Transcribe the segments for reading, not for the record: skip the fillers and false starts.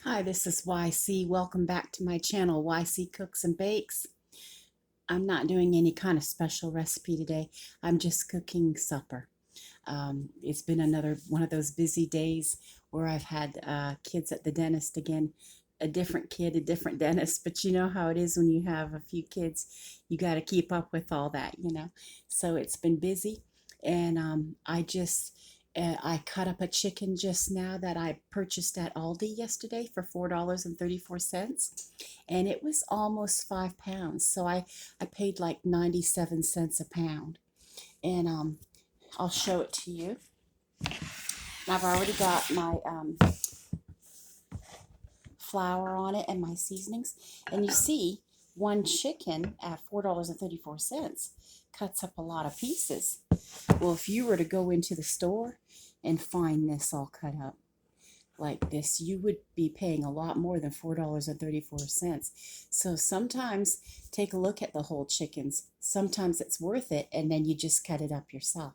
Hi, this is YC. Welcome back to my channel, YC Cooks and Bakes. I'm not doing any kind of special recipe today. I'm just cooking supper. It's been another one of those busy days where I've had kids at the dentist again. A different kid, a different dentist, but you know how it is when you have a few kids. You got to keep up with all that. So it's been busy, and I cut up a chicken just now that I purchased at Aldi yesterday for $4.34, and it was almost 5 pounds. So I paid like 97 cents a pound, and I'll show it to you. I've already got my flour on it and my seasonings, and you see one chicken at $4.34 cuts up a lot of pieces. Well, if you were to go into the store and find this all cut up like this, you would be paying a lot more than $4.34. So sometimes take a look at the whole chickens. Sometimes it's worth it, and then you just cut it up yourself.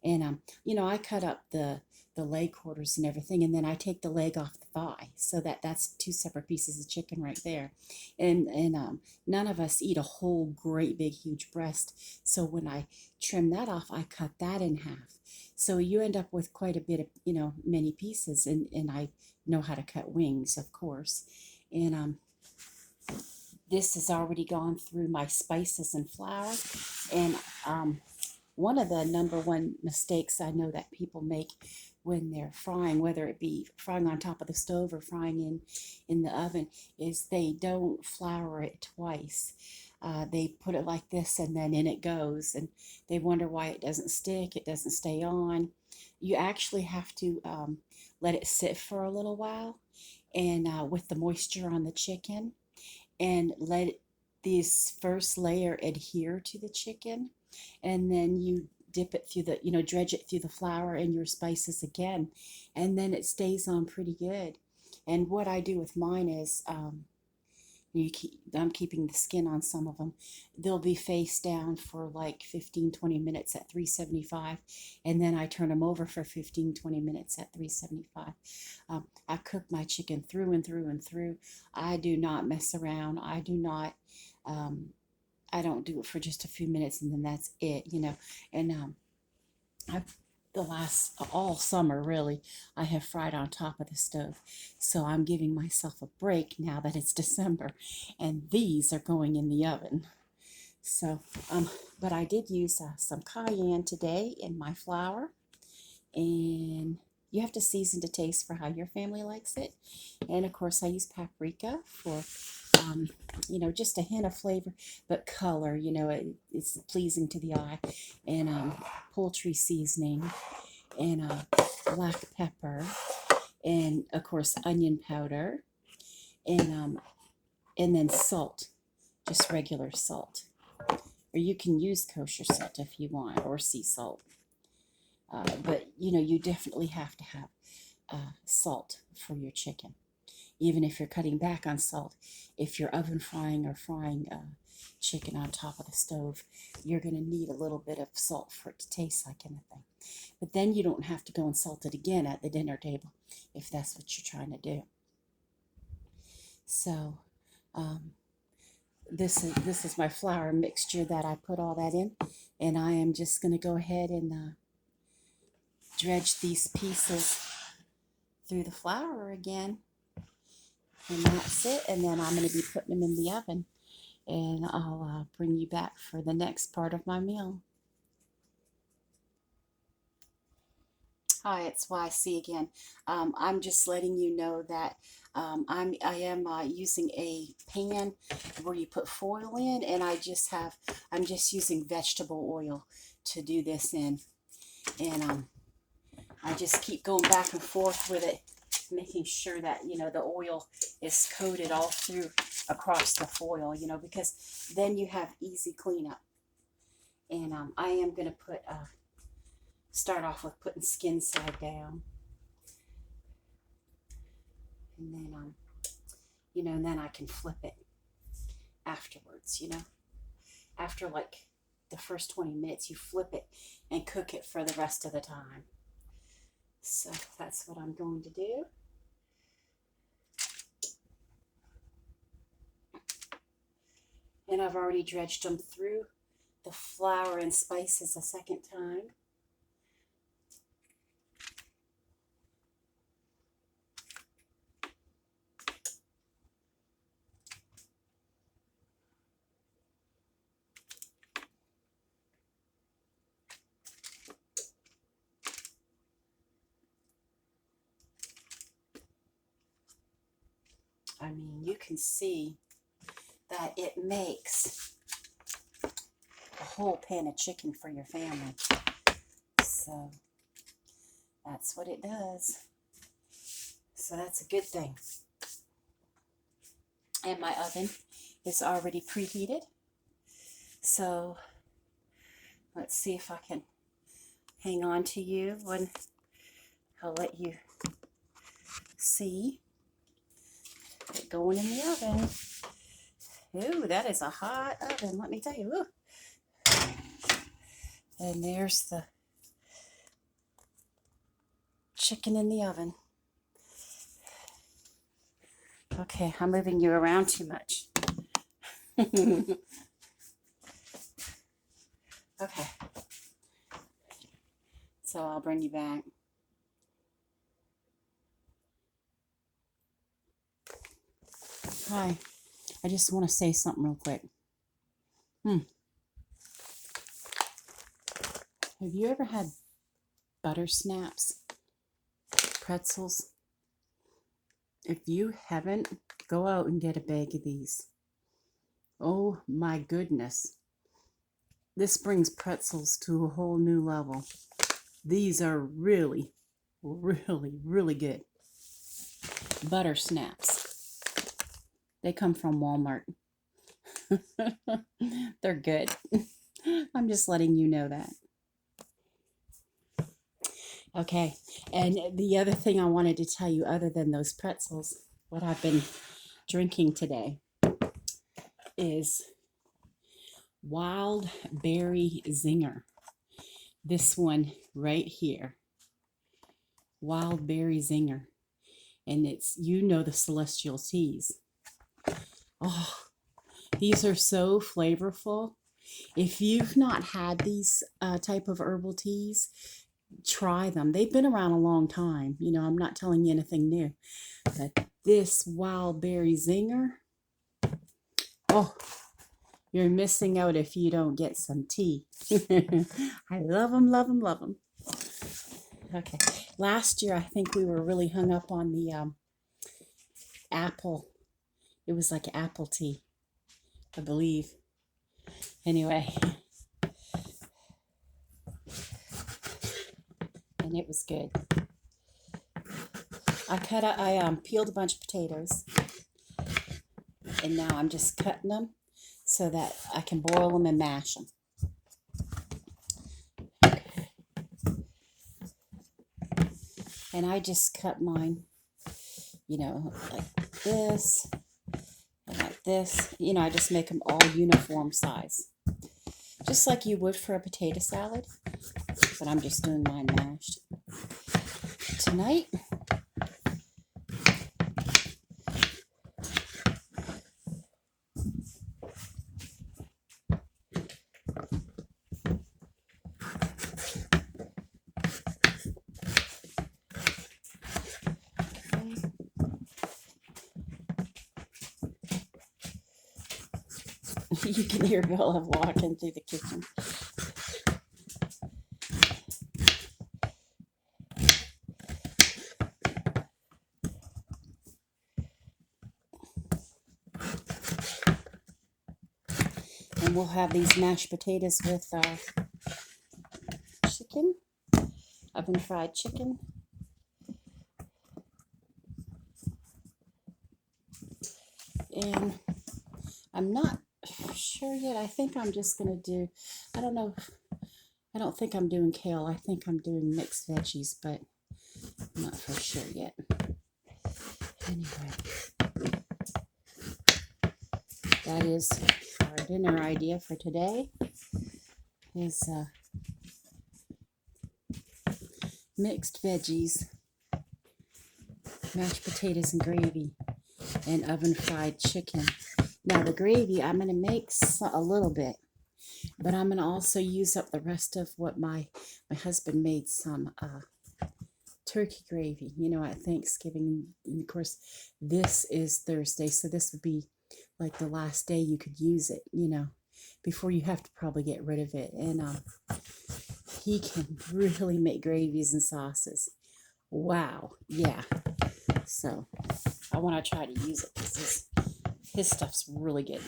And I cut up the leg quarters and everything, and then I take the leg off the thigh, so that's two separate pieces of chicken right there. And none of us eat a whole great big huge breast, so when I trim that off, I cut that in half. So you end up with quite a bit of many pieces, and I know how to cut wings, of course. And this has already gone through my spices and flour, and one of the number one mistakes I know that people make when they're frying, whether it be frying on top of the stove or frying in the oven, is they don't flour it twice. They put it like this and then in it goes, and they wonder why it doesn't stick, it doesn't stay on. You actually have to let it sit for a little while, and with the moisture on the chicken, and let this first layer adhere to the chicken, and then you dip it through dredge it through the flour and your spices again, and then it stays on pretty good. And what I do with mine is I'm keeping the skin on some of them. They'll be face down for like 15-20 minutes at 375, and then I turn them over for 15-20 minutes at 375. I cook my chicken through and through and through. I do not mess around. I don't do it for just a few minutes and then that's it. And I've the last all summer really I have fried on top of the stove, so I'm giving myself a break now that it's December, and these are going in the oven. So but I did use some cayenne today in my flour, and you have to season to taste for how your family likes it. And of course I use paprika for just a hint of flavor, but color, it's pleasing to the eye. And poultry seasoning, and black pepper, and of course onion powder, and then salt, just regular salt. Or you can use kosher salt if you want, or sea salt. But you definitely have to have salt for your chicken, even if you're cutting back on salt. If you're oven frying or frying chicken on top of the stove, you're going to need a little bit of salt for it to taste like anything. But then you don't have to go and salt it again at the dinner table if that's what you're trying to do. So this is my flour mixture that I put all that in, and I am just going to go ahead and dredge these pieces through the flour again, and that's it. And then I'm going to be putting them in the oven, and I'll bring you back for the next part of my meal. Hi, it's YC again. I'm just letting you know that I am using a pan where you put foil in, and I'm just using vegetable oil to do this in, and I just keep going back and forth with it, making sure that the oil is coated all through across the foil, because then you have easy cleanup. And I am going to start off with putting skin side down, and then and then I can flip it afterwards. After like the first 20 minutes, you flip it and cook it for the rest of the time. So that's what I'm going to do. And I've already dredged them through the flour and spices a second time. I mean, you can see that it makes a whole pan of chicken for your family. So that's what it does. So that's a good thing. And my oven is already preheated. So let's see if I can hang on to you when I'll let you see it going in the oven. Ooh, that is a hot oven, let me tell you. Ooh. And there's the chicken in the oven. Okay, I'm moving you around too much. Okay. So I'll bring you back. Hi. I just want to say something real quick. Have you ever had butter snaps? Pretzels? If you haven't, go out and get a bag of these. Oh my goodness. This brings pretzels to a whole new level. These are really, really, really good. Butter snaps. They come from Walmart. They're good. I'm just letting you know that. Okay, and the other thing I wanted to tell you, other than those pretzels, what I've been drinking today is Wild Berry Zinger. This one right here. Wild Berry Zinger. And it's, you know, the Celestial Teas. Oh, these are so flavorful. If you've not had these type of herbal teas, try them. They've been around a long time. You know, I'm not telling you anything new. But this Wild Berry Zinger, oh, you're missing out if you don't get some tea. I love them, love them, love them. Okay. Last year, I think we were really hung up on the apple. It was like apple tea, I believe. Anyway. And it was good. I peeled a bunch of potatoes. And now I'm just cutting them so that I can boil them and mash them. And I just cut mine, you know, like this and like this. You know, I just make them all uniform size. Just like you would for a potato salad. But I'm just doing mine mashed. Tonight, you can hear Bella walking through the kitchen. And we'll have these mashed potatoes with chicken, oven fried chicken. And I'm not sure yet. I think I'm just going to do, I don't know. I don't think I'm doing kale. I think I'm doing mixed veggies, but I'm not for sure yet. Anyway, that is our dinner idea for today. Is mixed veggies, mashed potatoes and gravy, and oven fried chicken Now the gravy, I'm going to make a little bit, but I'm going to also use up the rest of what my husband made some turkey gravy, at Thanksgiving. And of course, this is Thursday, so this would be like the last day you could use it, before you have to probably get rid of it. And he can really make gravies and sauces. Wow. Yeah. So I want to try to use it because his stuff's really good.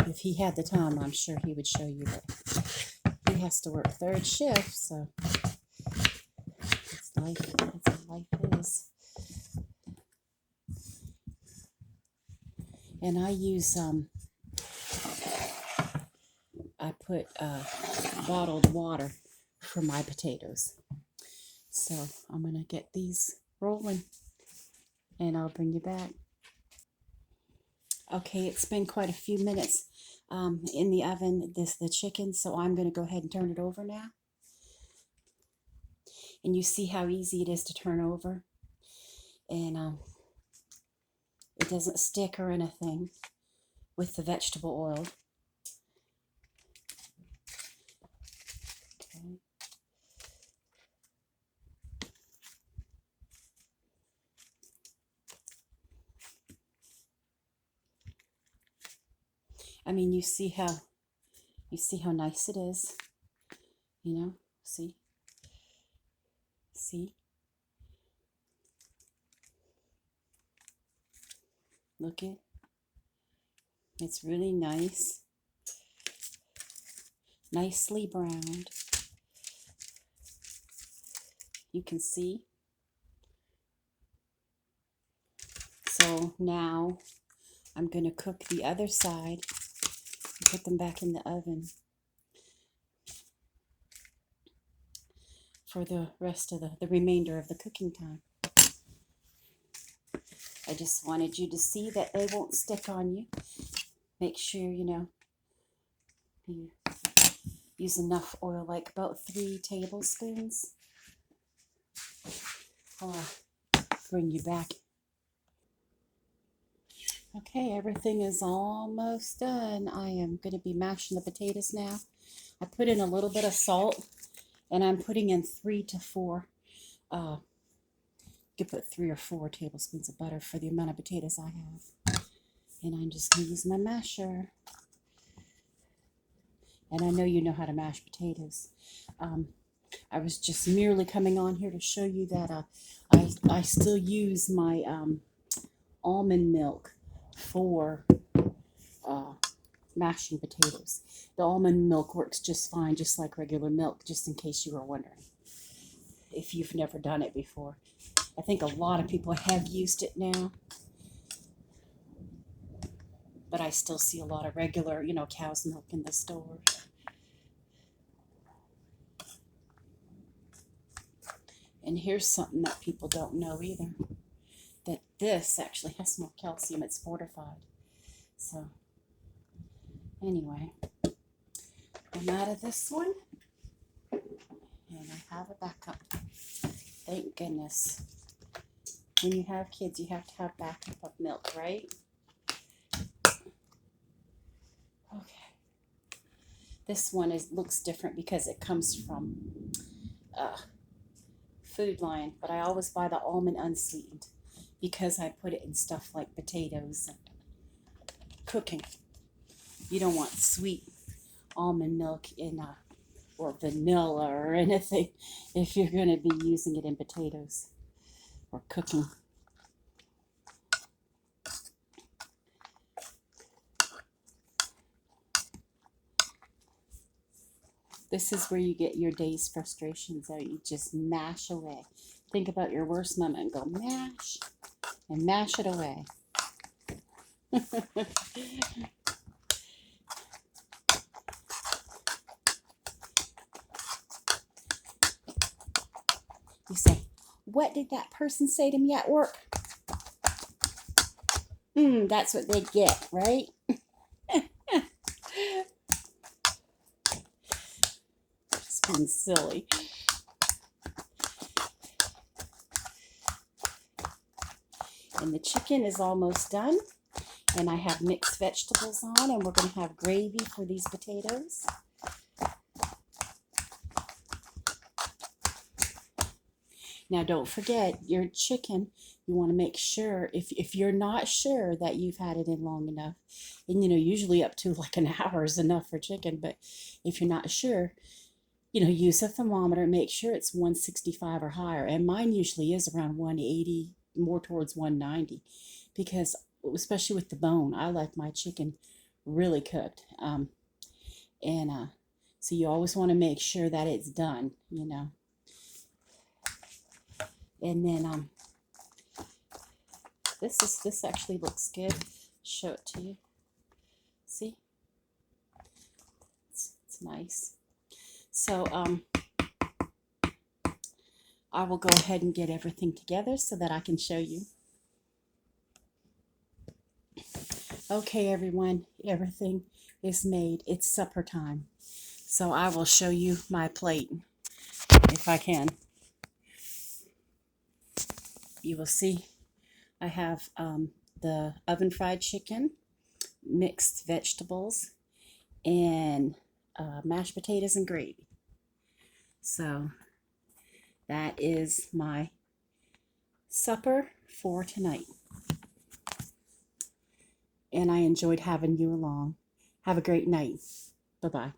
If he had the time, I'm sure he would show you that he has to work third shift, so it's life. That's how life is. And I use I put bottled water for my potatoes. So I'm gonna get these rolling, and I'll bring you back. Okay, it's been quite a few minutes in the oven, the chicken, so I'm going to go ahead and turn it over now. And you see how easy it is to turn over, and it doesn't stick or anything with the vegetable oil. Okay. I mean, you see how nice it is, see, look it. It's really nice, nicely browned. You can see. So now I'm going to cook the other side and put them back in the oven for the rest of the remainder of the cooking time. I just wanted you to see that they won't stick on you. Make sure, you use enough oil, like about 3 tablespoons. I'll bring you back. Okay, everything is almost done. I am going to be mashing the potatoes now. I put in a little bit of salt, and I'm putting in 3 to 4. You could put 3 or 4 tablespoons of butter for the amount of potatoes I have. And I'm just going to use my masher. And I know you know how to mash potatoes. I was just merely coming on here to show you that I still use my almond milk for mashing potatoes. The almond milk works just fine, just like regular milk, just in case you were wondering if you've never done it before. I think a lot of people have used it now, but I still see a lot of regular, cow's milk in the store. And here's something that people don't know either, that this actually has more calcium. It's fortified. So anyway, I'm out of this one, and I have a backup. Thank goodness. When you have kids, you have to have backup of milk, right? Okay. This one looks different because it comes from Food Line, but I always buy the almond unsweetened because I put it in stuff like potatoes and cooking. You don't want sweet almond milk in or vanilla or anything if you're going to be using it in potatoes or cooking. This is where you get your day's frustrations out. You just mash away. Think about your worst moment and go mash and mash it away. You say, what did that person say to me at work? That's what they get, right? Just being silly. And the chicken is almost done. And I have mixed vegetables on, and we're going to have gravy for these potatoes. Now, don't forget your chicken. You want to make sure, if you're not sure that you've had it in long enough, and usually up to like an hour is enough for chicken, but if you're not sure, use a thermometer, make sure it's 165 or higher. And mine usually is around 180, more towards 190, because especially with the bone, I like my chicken really cooked. So you always want to make sure that it's done, And then this actually looks good. Show it to you. See? It's nice. So I will go ahead and get everything together so that I can show you. Okay, everyone, everything is made. It's supper time. So I will show you my plate if I can. You will see I have the oven fried chicken, mixed vegetables, and mashed potatoes and gravy. So that is my supper for tonight. And I enjoyed having you along. Have a great night. Bye-bye.